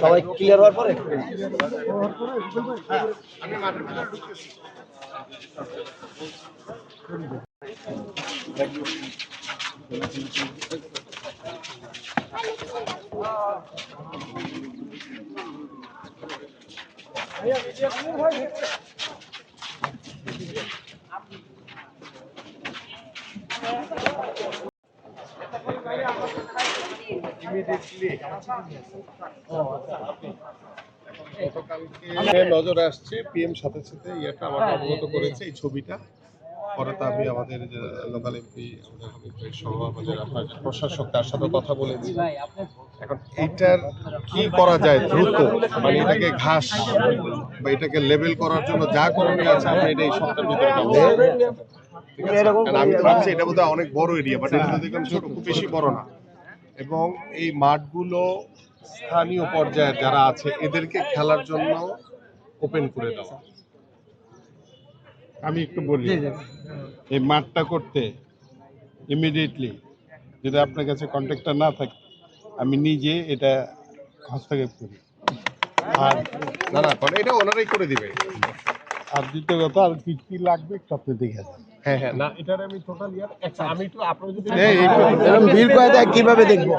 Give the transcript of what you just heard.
সবাই ক্লিয়ার হওয়ার পরে নজরে আসছে পিএম সাথে সাথে ইয়েটা আমাকে অবগত করেছে এই ছবিটা। পরে তো আমি আমাদের যে লোকাল এমপি আমাদের সহ আমাদের আপনার প্রশাসক তার সাথে কথা বলেছি। এখন এইটার কি করা যায় দ্রুত, মানে এটাকে ঘাস বা এটাকে লেবেল করার জন্য যা করণীয় আছে আপনি এটা এই সপ্তাহের ভিতরে ঠিক আছে। কারণ আমি তো ভাবছি এটা বোধহয় অনেক বড় এরিয়া, বাট এটা দেখলাম ছোট, খুব বেশি বড় না। এবং এই মাঠগুলো স্থানীয় পর্যায়ে যারা আছে এদেরকে খেলার জন্য ওপেন করে দেওয়া। আমি একটু বলি, এই মাঠটা করতে ইমিডিয়েটলি যদি আপনার কাছে কন্ট্রাক্টর না থাকে আমি নিজে এটা হস্তক্ষেপ করি। আর না না এটা ওনারাই করে দিবে। আর দ্বিতীয় কথা, আর কি কি লাগবে একটু আপনি দেখে দেন। হ্যাঁ হ্যাঁ, না এটার আমি টোটাল আমি একটু আপনার যদি কিভাবে দেখবো।